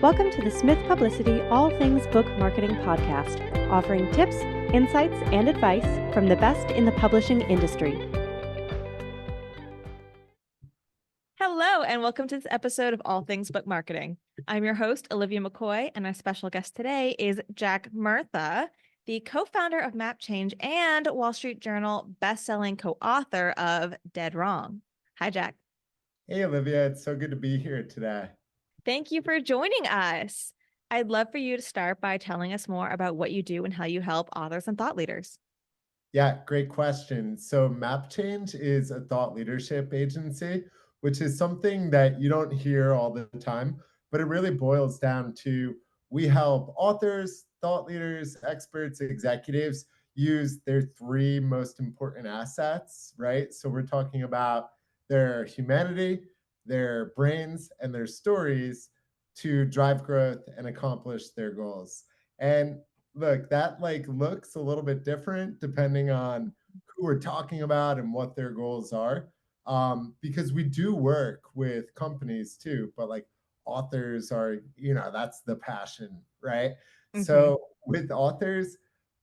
Welcome to the Smith Publicity All Things Book Marketing Podcast, offering tips, insights, and advice from the best in the publishing industry. Hello, and welcome to this episode of All Things Book Marketing. I'm your host, Olivia McCoy, and our special guest today is Jack Murtha, the co-founder of Map Change and Wall Street Journal best-selling co-author of Dead Wrong. Hi, Jack. Hey, Olivia. It's so good to be here today. Thank you for joining us. I'd love for you to start by telling us more about what you do and how you help authors and thought leaders. Yeah, great question. So Map Change is a thought leadership agency, which is something that you don't hear all the time, but it really boils down to we help authors, thought leaders, experts, executives use their three most important assets, right? So we're talking about their humanity, their brains, and their stories to drive growth and accomplish their goals. And look, that looks a little bit different depending on who we're talking about and what their goals are. Because we do work with companies too, but like authors are, that's the passion, right? Mm-hmm. So with authors,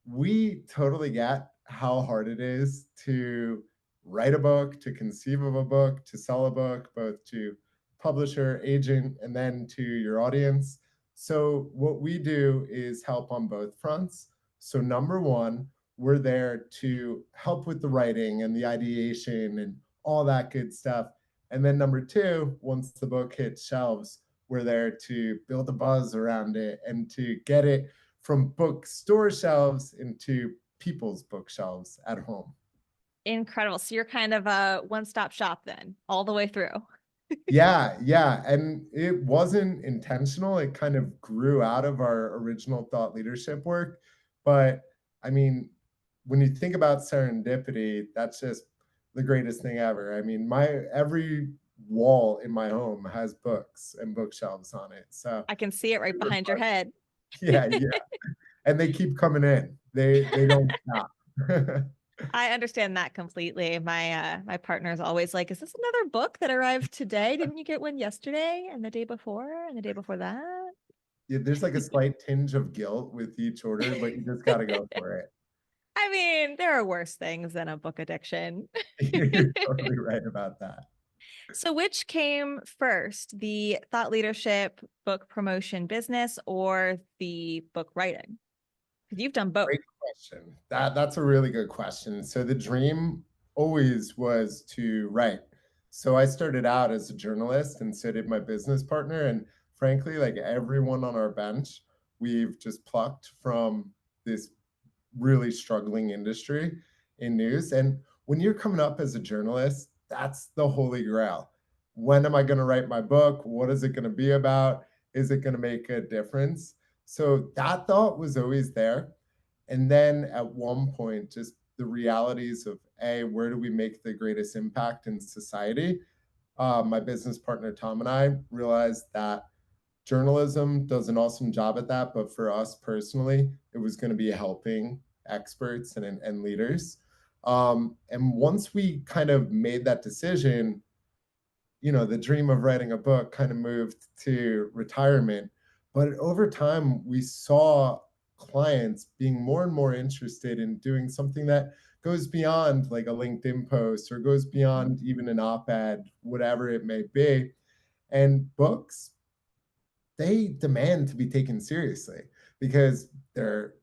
we totally get how hard it is to write a book, to conceive of a book, to sell a book, both to publisher, agent, and then to your audience. So what we do is help on both fronts. So number one, we're there to help with the writing and the ideation and all that good stuff. And then number two, once the book hits shelves, we're there to build a buzz around it and to get it from bookstore shelves into people's bookshelves at home. Incredible. So you're kind of a one-stop shop then, all the way through. Yeah. And it wasn't intentional. It kind of grew out of our original thought leadership work. But I mean, when you think about serendipity, that's just the greatest thing ever. I mean, every wall in my home has books and bookshelves on it. So I can see it right behind your head. Yeah. And they keep coming in. They don't stop. I understand that completely. My partner is always like, is this another book that arrived today? Didn't you get one yesterday and the day before and the day before that? Yeah, there's like a slight tinge of guilt with each order, but you just got to go for it. I mean, there are worse things than a book addiction. You're totally right about that. So which came first, the thought leadership book promotion business or the book writing? Because you've done both. Great question. That's a really good question. So the dream always was to write. So I started out as a journalist and so did my business partner. And frankly, like everyone on our bench, we've just plucked from this really struggling industry in news. And when you're coming up as a journalist, that's the holy grail. When am I going to write my book? What is it going to be about? Is it going to make a difference? So that thought was always there. And then at one point, just the realities of where do we make the greatest impact in society? My business partner, Tom, and I realized that journalism does an awesome job at that. But for us personally, it was going to be helping experts and leaders. And once we kind of made that decision, the dream of writing a book kind of moved to retirement. But over time, we saw clients being more and more interested in doing something that goes beyond like a LinkedIn post or goes beyond even an op-ed, whatever it may be. And books, they demand to be taken seriously because they're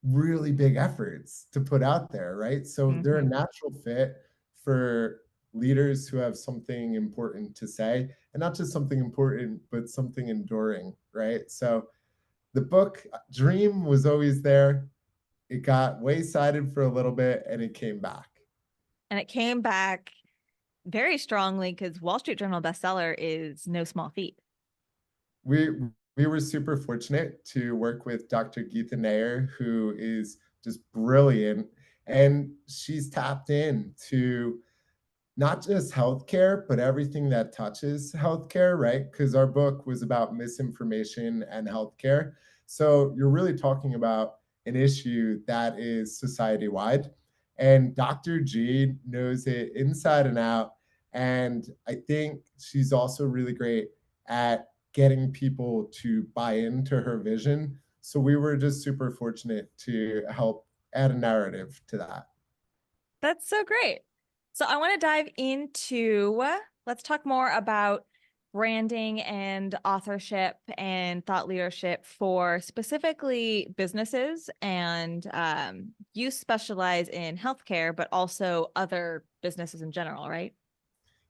really big efforts to put out there, right? So they're a natural fit for leaders who have something important to say, and not just something important, but something enduring, right? So the book dream was always there. It got waysided for a little bit and it came back. And it came back very strongly because Wall Street Journal bestseller is no small feat. We were super fortunate to work with Dr. Geetha Nair, who is just brilliant. And she's tapped into not just healthcare, but everything that touches healthcare, right? Because our book was about misinformation and healthcare. So you're really talking about an issue that is society-wide. And Dr. G knows it inside and out. And I think she's also really great at getting people to buy into her vision. So we were just super fortunate to help add a narrative to that. That's so great. So I want to dive into, let's talk more about branding and authorship and thought leadership for specifically businesses. And you specialize in healthcare, but also other businesses in general, right?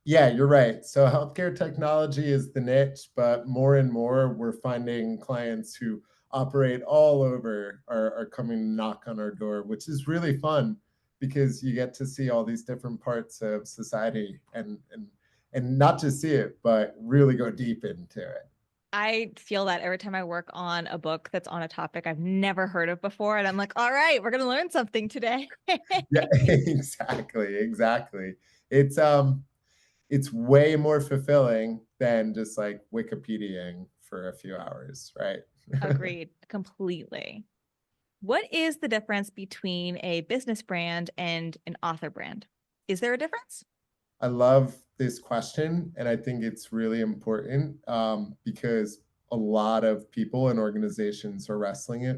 Yeah, you're right. So healthcare technology is the niche, but more and more we're finding clients who operate all over are coming to knock on our door, which is really fun because you get to see all these different parts of society and not just see it, but really go deep into it. I feel that every time I work on a book that's on a topic I've never heard of before, and I'm like, all right, we're going to learn something today. Yeah, exactly. It's way more fulfilling than just like Wikipediaing for a few hours, right? Agreed, completely. What is the difference between a business brand and an author brand? Is there a difference? I love this question, and I think it's really important because a lot of people and organizations are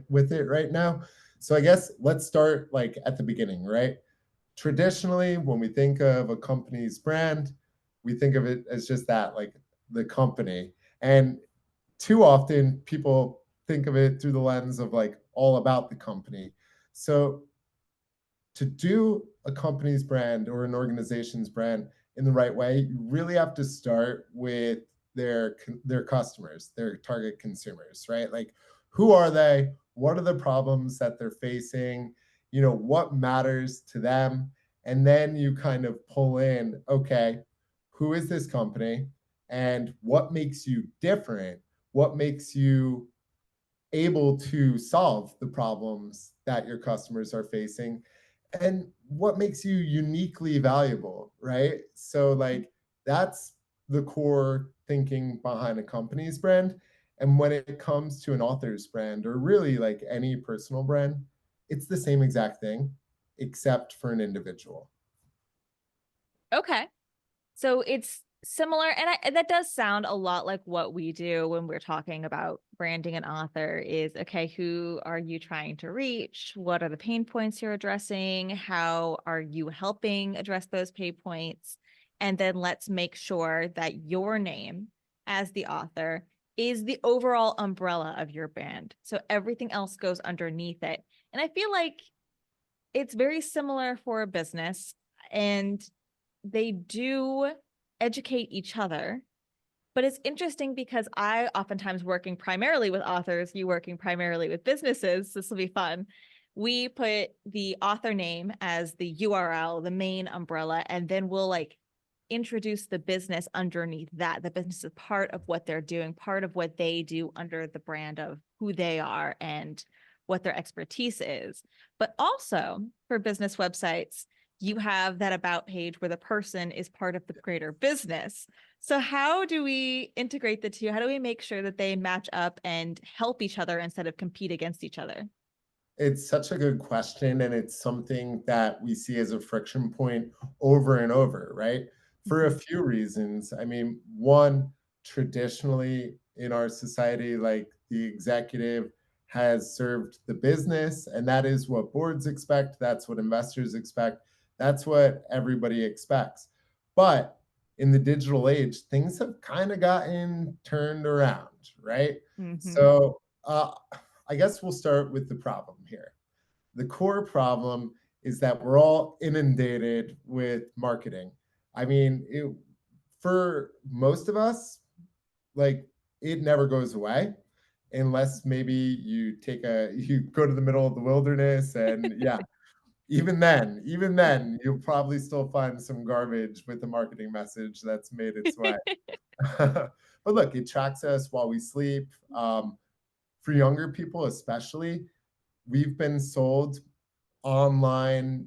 with it right now. So I guess let's start like at the beginning, right? Traditionally, when we think of a company's brand, we think of it as just that, like the company. And too often, people think of it through the lens of like all about the company. So to do a company's brand or an organization's brand in the right way, you really have to start with their customers, their target consumers, right? Like, who are they? What are the problems that they're facing? What matters to them? And then you kind of pull in, okay, who is this company? And what makes you different? What makes you able to solve the problems that your customers are facing? And what makes you uniquely valuable, right? So like that's the core thinking behind a company's brand. And when it comes to an author's brand or really like any personal brand, it's the same exact thing except for an individual. Okay. So it's similar, and that does sound a lot like what we do when we're talking about branding an author is, okay, who are you trying to reach? What are the pain points you're addressing? How are you helping address those pain points? And then let's make sure that your name as the author is the overall umbrella of your brand. So everything else goes underneath it. And I feel like it's very similar for a business, and they do educate each other. But it's interesting because I oftentimes working primarily with authors, you working primarily with businesses. This will be fun. We put the author name as the URL, the main umbrella, and then we'll like introduce the business underneath that. The business is part of what they're doing, part of what they do under the brand of who they are and what their expertise is. But also for business websites, you have that about page where the person is part of the greater business. So how do we integrate the two? How do we make sure that they match up and help each other instead of compete against each other? It's such a good question, and it's something that we see as a friction point over and over, right? For a few reasons. I mean, one, traditionally in our society, like the executive has served the business, and that is what boards expect. That's what investors expect. That's what everybody expects. But in the digital age, things have kind of gotten turned around, right? Mm-hmm. So, I guess we'll start with the problem here. The core problem is that we're all inundated with marketing. I mean, for most of us, like it never goes away unless maybe you go to the middle of the wilderness and yeah, even then, you'll probably still find some garbage with the marketing message that's made its way. But look, it tracks us while we sleep. For younger people, especially, we've been sold online,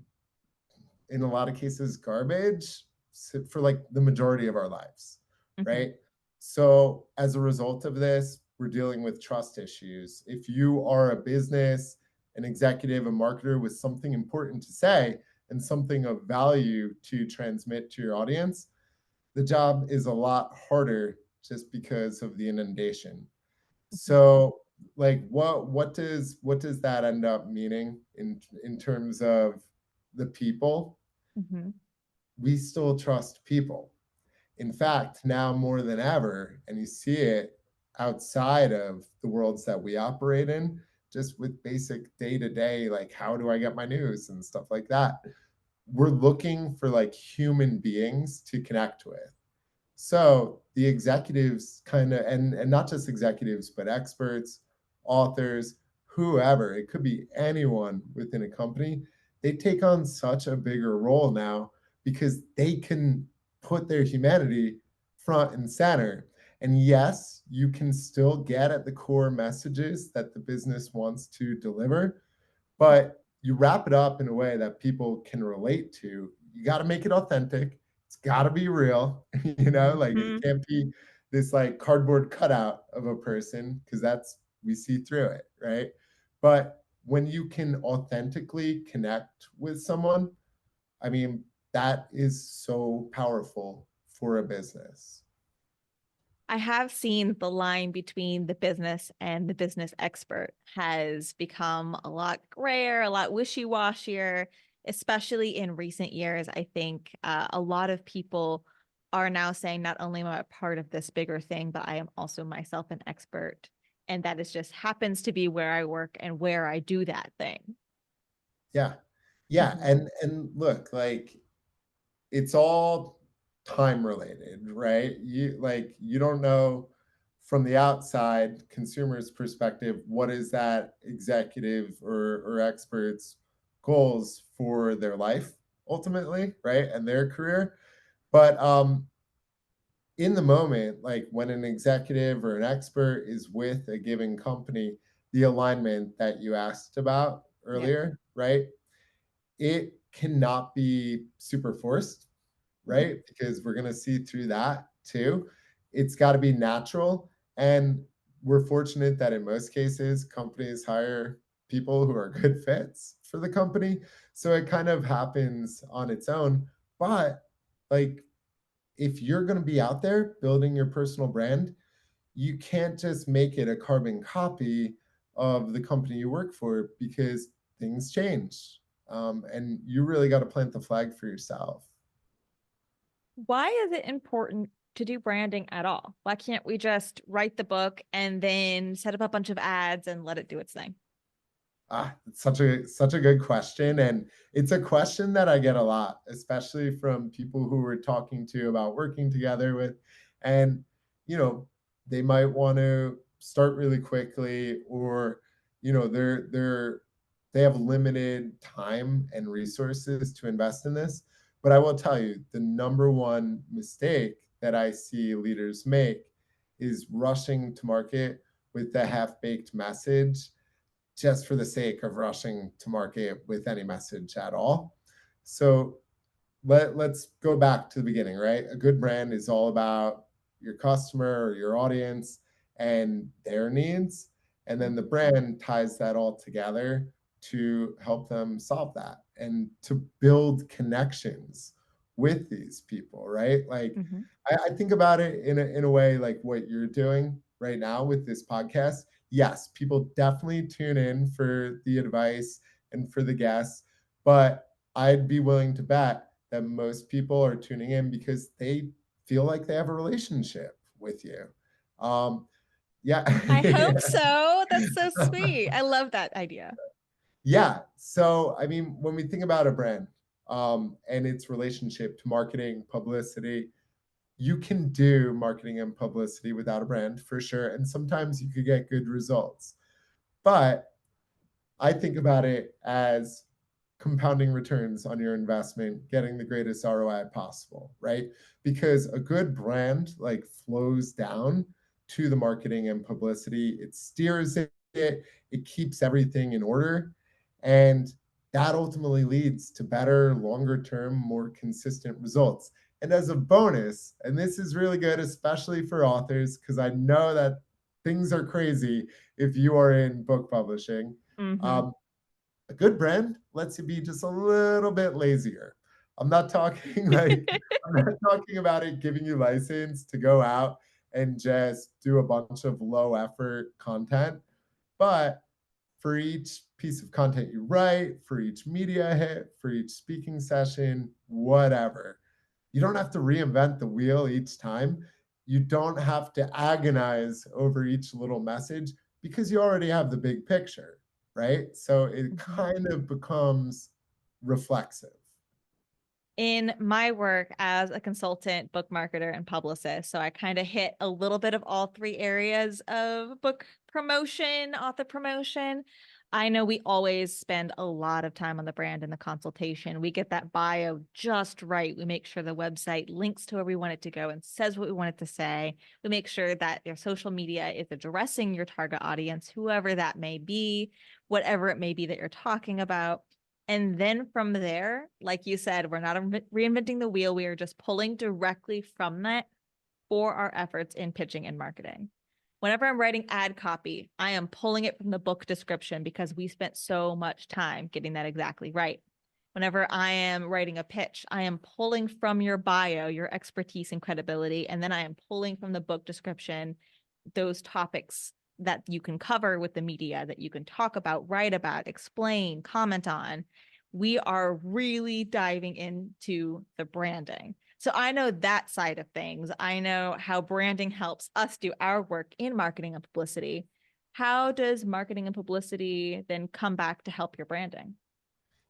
in a lot of cases, garbage for like the majority of our lives, Mm-hmm. right? So as a result of this, we're dealing with trust issues. If you are a business, an executive, a marketer with something important to say and something of value to transmit to your audience, the job is a lot harder just because of the inundation. Mhm. So like what does that end up meaning in terms of the people? Mhm. We still trust people. In fact, now more than ever, and you see it outside of the worlds that we operate in, just with basic day to day, like how do I get my news and stuff like that. We're looking for like human beings to connect with. So the executives kind of, and not just executives, but experts, authors, whoever, it could be anyone within a company, they take on such a bigger role now because they can put their humanity front and center. And yes, you can still get at the core messages that the business wants to deliver, but you wrap it up in a way that people can relate to. You got to make it authentic. It's got to be real, like it Mhm. can't be this like cardboard cutout of a person because we see through it, right? But when you can authentically connect with someone, I mean, that is so powerful for a business. I have seen the line between the business and the business expert has become a lot grayer, a lot wishy-washier, especially in recent years. I think a lot of people are now saying not only am I a part of this bigger thing, but I am also myself an expert. And that is just happens to be where I work and where I do that thing. Yeah. Yeah. Mhm. And look, like it's all time related, right? You don't know from the outside consumer's perspective what is that executive or expert's goals for their life ultimately, right? And their career. But in the moment, like when an executive or an expert is with a given company, the alignment that you asked about Yeah. earlier, right? It cannot be super forced, Mhm. right? Because we're going to see through that too. It's got to be natural. And we're fortunate that in most cases, companies hire people who are good fits for the company. So it kind of happens on its own. But like, if you're going to be out there building your personal brand, you can't just make it a carbon copy of the company you work for because things change. And you really got to plant the flag for yourself. Why is it important to do branding at all? Why can't we just write the book and then set up a bunch of ads and let it do its thing? It's such a good question, and it's a question that I get a lot, especially from people who we're talking to about working together with, and you know they might want to start really quickly, or they have limited time and resources to invest in this. But I will tell you, the number one mistake that I see leaders make is rushing to market with the half-baked message just for the sake of rushing to market with any message at all. So let's go back to the beginning, right? A good brand is all about your customer or your audience and their needs. And then the brand ties that all together to help them solve that and to build connections with these people, right? Like Mhm. I think about it in a way like what you're doing right now with this podcast. Yes, people definitely tune in for the advice and for the guests, but I'd be willing to bet that most people are tuning in because they feel like they have a relationship with you. Um, yeah. I hope so. That's so sweet. I love that idea. Yeah. So, I mean, when we think about a brand and its relationship to marketing, publicity, you can do marketing and publicity without a brand for sure. And sometimes you could get good results. But I think about it as compounding returns on your investment, getting the greatest ROI possible, right? Because a good brand like flows down to the marketing and publicity, it steers it, it keeps everything in order. And that ultimately leads to better, longer term, more consistent results. And as a bonus, and this is really good, especially for authors, because I know that things are crazy if you are in book publishing. Hmm. Um, a good brand lets you be just a little bit lazier. I'm not talking like I'm not talking about it giving you license to go out and just do a bunch of low effort content. But for each piece of content you write, for each media hit, for each speaking session, whatever, you don't have to reinvent the wheel each time. You don't have to agonize over each little message because you already have the big picture, right? So it kind of becomes reflexive. In my work as a consultant, book marketer, and publicist, so I kind of hit a little bit of all three areas of book promotion, author promotion. I know we always spend a lot of time on the brand and the consultation. We get that bio just right. We make sure the website links to where we want it to go and says what we want it to say. We make sure that your social media is addressing your target audience, whoever that may be, whatever it may be that you're talking about. And then from there, like you said, we're not reinventing the wheel. We are just pulling directly from that for our efforts in pitching and marketing. Whenever I'm writing ad copy, I am pulling it from the book description because we spent so much time getting that exactly right. Whenever I am writing a pitch, I am pulling from your bio, your expertise and credibility, and then I am pulling from the book description those topics that you can cover with the media, that you can talk about, write about, explain, comment on. We are really diving into the branding. So I know that side of things. I know how branding helps us do our work in marketing and publicity. How does marketing and publicity then come back to help your branding?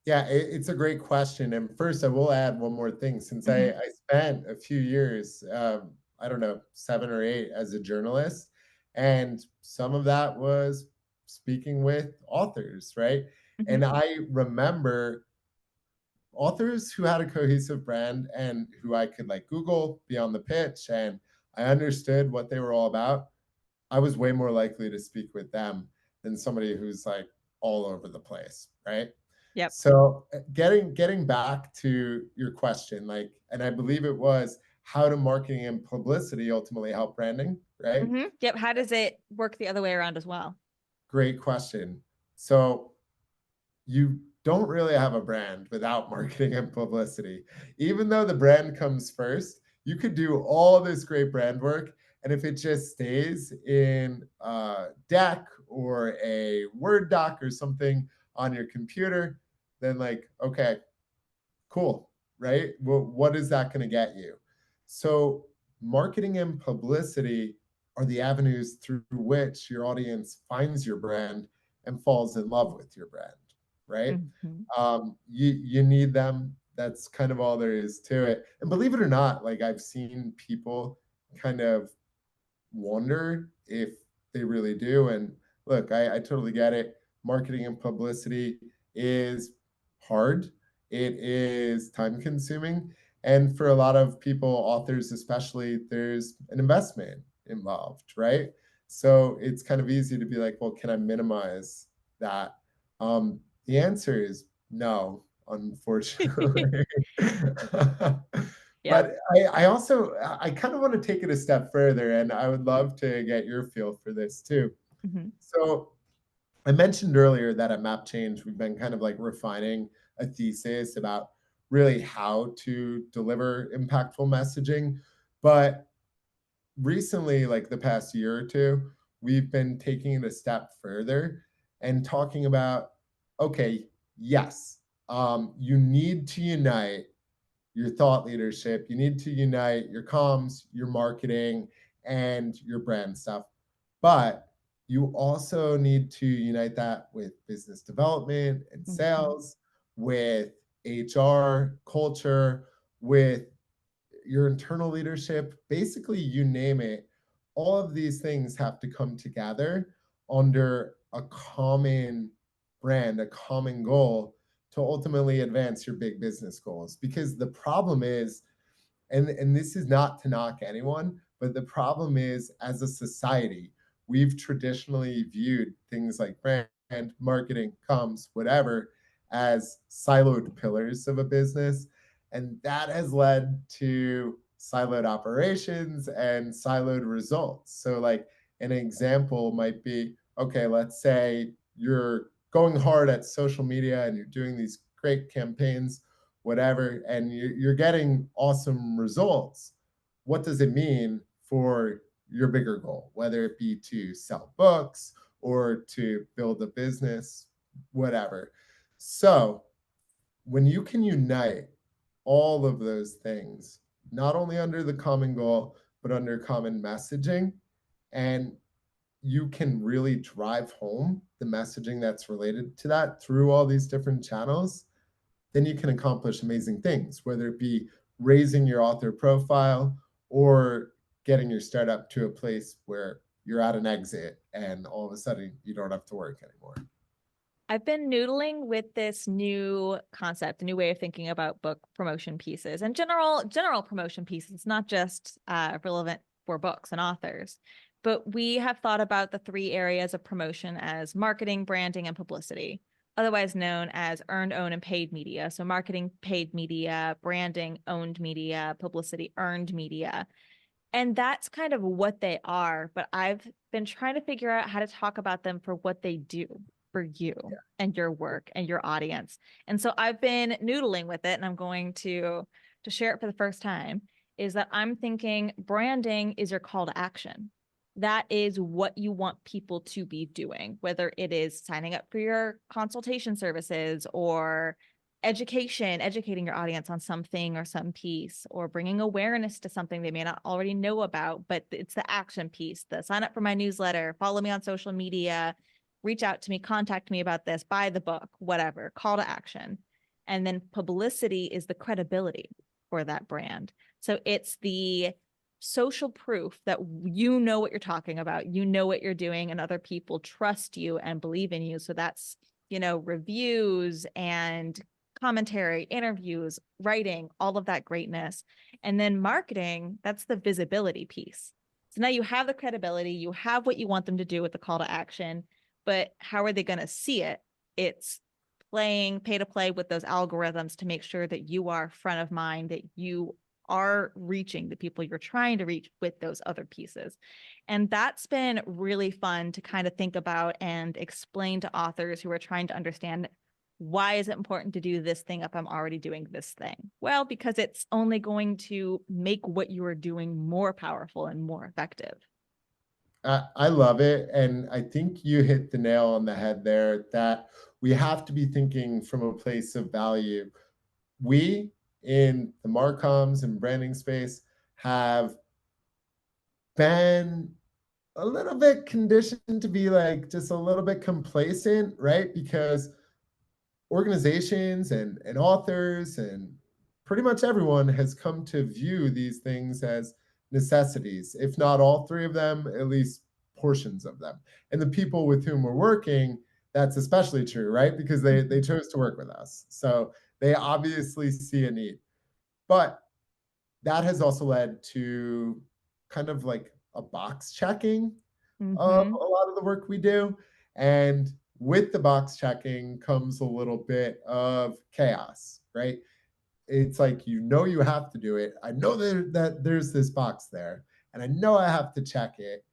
Yeah, it's a great question. And first, I will add one more thing. Since I spent a few years, I don't know, 7 or 8 as a journalist, and some of that was speaking with authors, right? And I remember authors who had a cohesive brand and who I could like Google, be on the pitch, and I understood what they were all about. I was way more likely to speak with them than somebody who's like all over the place, right? Yep. So getting back to your question, like, and I believe it was how do marketing and publicity ultimately help branding, right? Yep. How does it work the other way around as well? Great question. So you don't really have a brand without marketing and publicity. Even though the brand comes first, you could do all this great brand work. And if it just stays in a deck or a Word doc or something on your computer, then like, okay, cool, right? Well, what is that going to get you? So marketing and publicity are the avenues through which your audience finds your brand and falls in love with your brand, right? You need them. That's kind of all there is to it. And believe it or not, like I've seen people kind of wonder if they really do. And look, I totally get it. Marketing and publicity is hard. It is time consuming. And for a lot of people, authors especially, there's an investment involved, right? So it's kind of easy to be like, well, can I minimize that? The answer is no, unfortunately. Yep. But I also I kind of want to take it a step further, and I would love to get your feel for this too. So I mentioned earlier that at Map Change, we've been kind of like refining a thesis about really how to deliver impactful messaging. But recently, like the past year or two, we've been taking it a step further and talking about, okay, yes, you need to unite your thought leadership. You need to unite your comms, your marketing, and your brand stuff. But you also need to unite that with business development and sales, with HR, culture, with your internal leadership, basically, you name it. All of these things have to come together under a common brand, a common goal to ultimately advance your big business goals. Because the problem is, and this is not to knock anyone, but the problem is as a society, we've traditionally viewed things like brand, marketing, comms, whatever, as siloed pillars of a business. And that has led to siloed operations and siloed results. So, like, an example might be, okay, let's say you're going hard at social media and you're doing these great campaigns, whatever, and you're getting awesome results. What does it mean for your bigger goal, whether it be to sell books or to build a business, whatever. So when you can unite all of those things, not only under the common goal, but under common messaging, and you can really drive home the messaging that's related to that through all these different channels, then you can accomplish amazing things, whether it be raising your author profile or getting your startup to a place where you're at an exit and all of a sudden you don't have to work anymore. I've been noodling with this new concept, a new way of thinking about book promotion pieces and general promotion pieces, not just relevant for books and authors. But we have thought about the three areas of promotion as marketing, branding, and publicity, otherwise known as earned, owned, and paid media. So marketing, paid media, branding, owned media, publicity, earned media. And that's kind of what they are. But I've been trying to figure out how to talk about them for what they do for you and your work and your audience. And so I've been noodling with it, and I'm going to share it for the first time, is that I'm thinking branding is your call to action. That is what you want people to be doing, whether it is signing up for your consultation services or educating your audience on something or some piece, or bringing awareness to something they may not already know about, but it's the action piece, the sign up for my newsletter, follow me on social media, reach out to me, contact me about this, buy the book, whatever, call to action. And then publicity is the credibility for that brand. So it's the social proof that you know what you're talking about, you know what you're doing, and other people trust you and believe in you. So that's, reviews and commentary, interviews, writing, all of that greatness. And then marketing, that's the visibility piece. So now you have the credibility, you have what you want them to do with the call to action, but how are they going to see it? It's pay to play with those algorithms to make sure that you are front of mind, that you are reaching the people you're trying to reach with those other pieces. And that's been really fun to kind of think about and explain to authors who are trying to understand, why is it important to do this thing if I'm already doing this thing? Well, because it's only going to make what you are doing more powerful and more effective. I love it. And I think you hit the nail on the head there, that we have to be thinking from a place of value. We in the Marcoms and branding space have been a little bit conditioned to be like just a little bit complacent, right? Because organizations and authors and pretty much everyone has come to view these things as necessities, if not all three of them, at least portions of them. And the people with whom we're working, that's especially true, right? Because they chose to work with us. So they obviously see a need. But that has also led to kind of like a box checking of a lot of the work we do. And with the box checking comes a little bit of chaos, right? It's like, you have to do it. I know that there's this box there, and I know I have to check it,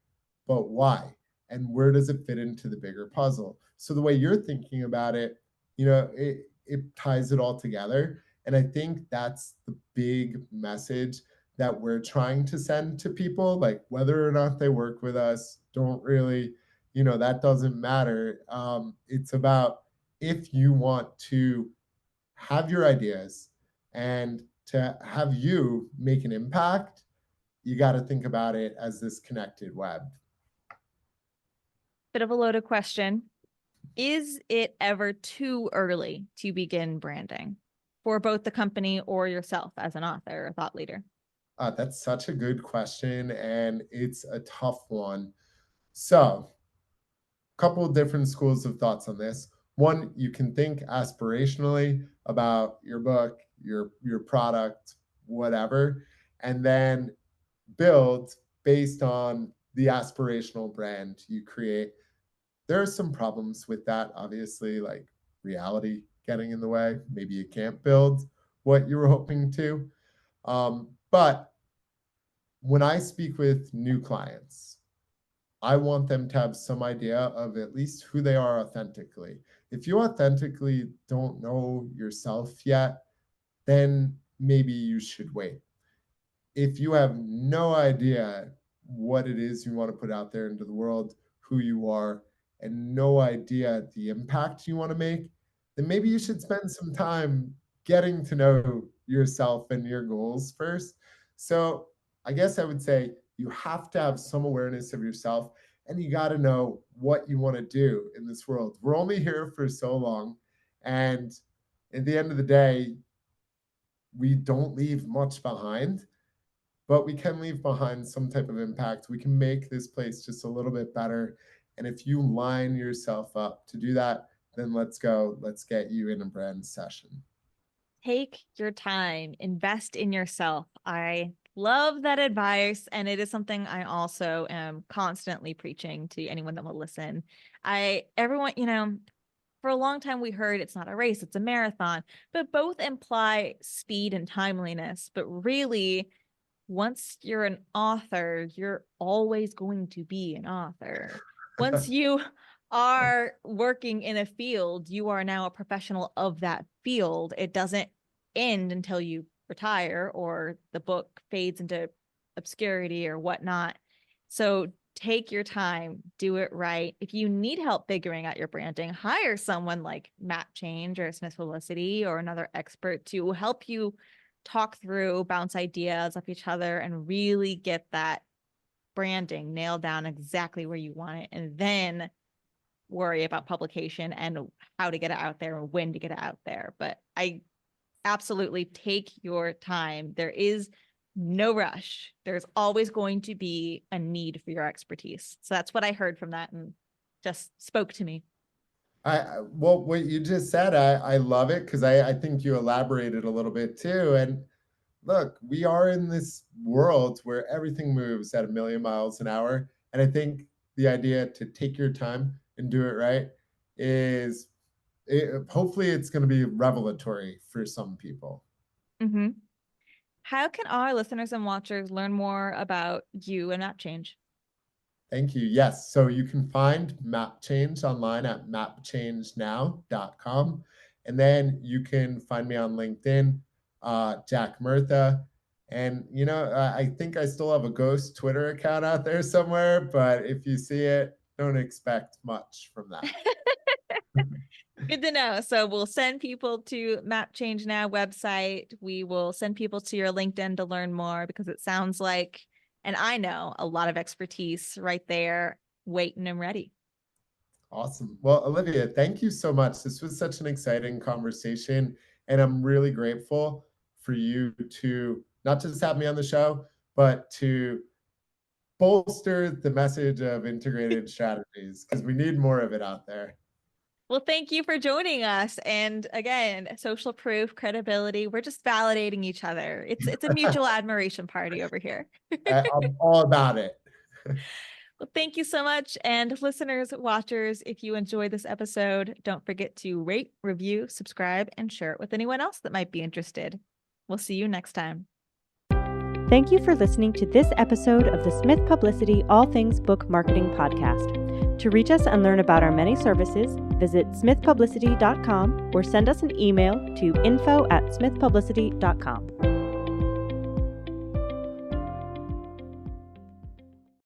but why? And where does it fit into the bigger puzzle? So the way you're thinking about it, it ties it all together. And I think that's the big message that we're trying to send to people, like whether or not they work with us, don't really, that doesn't matter. It's about, if you want to have your ideas and to have you make an impact, you got to think about it as this connected web. Bit of a loaded question. Is it ever too early to begin branding for both the company or yourself as an author or thought leader? That's such a good question, and it's a tough one. So, a couple of different schools of thoughts on this. One, you can think aspirationally about your book, your product, whatever, and then build based on the aspirational brand you create. There are some problems with that, obviously, like reality getting in the way. Maybe you can't build what you were hoping to. But when I speak with new clients, I want them to have some idea of at least who they are authentically. If you authentically don't know yourself yet, then maybe you should wait. If you have no idea what it is you want to put out there into the world, who you are, and no idea the impact you want to make, then maybe you should spend some time getting to know yourself and your goals first. So I guess I would say you have to have some awareness of yourself, and you got to know what you want to do in this world. We're only here for so long. And at the end of the day, we don't leave much behind, but we can leave behind some type of impact. We can make this place just a little bit better. And if you line yourself up to do that, then let's go. Let's get you in a brand session. Take your time, invest in yourself. I love that advice. And it is something I also am constantly preaching to anyone that will listen. Everyone, for a long time we heard it's not a race, it's a marathon, but both imply speed and timeliness. But really, once you're an author, you're always going to be an author. Once you are working in a field, you are now a professional of that field. It doesn't end until you retire or the book fades into obscurity or whatnot. So take your time, do it right. If you need help figuring out your branding, hire someone like Map Change or Smith Publicity or another expert to help you talk through, bounce ideas off each other, and really get that branding nailed down exactly where you want it, and then worry about publication and how to get it out there and when to get it out there. But I absolutely take your time. There is no rush. There's always going to be a need for your expertise. So that's what I heard from that and just spoke to me. Well, what you just said, I love it, because I think you elaborated a little bit too. And look, we are in this world where everything moves at 1,000,000 miles an hour. And I think the idea to take your time and do it right is, hopefully it's going to be revelatory for some people. Mm-hmm. How can our listeners and watchers learn more about you and Map Change? Thank you. Yes. So you can find Map Change online at mapchangenow.com. And then you can find me on LinkedIn, Jack Murtha. And, I think I still have a ghost Twitter account out there somewhere, but if you see it, don't expect much from that. Good to know. So we'll send people to Map Change Now website. We will send people to your LinkedIn to learn more, because it sounds like, and I know, a lot of expertise right there waiting and ready. Awesome. Well, Olivia, thank you so much. This was such an exciting conversation, and I'm really grateful for you to not just have me on the show, but to bolster the message of integrated strategies, because we need more of it out there. Well, thank you for joining us. And again, social proof, credibility, we're just validating each other. It's a mutual admiration party over here. I'm all about it. Well, thank you so much. And listeners, watchers, if you enjoyed this episode, don't forget to rate, review, subscribe, and share it with anyone else that might be interested. We'll see you next time. Thank you for listening to this episode of the Smith Publicity All Things Book Marketing Podcast. To reach us and learn about our many services, visit smithpublicity.com or send us an email to info@smithpublicity.com.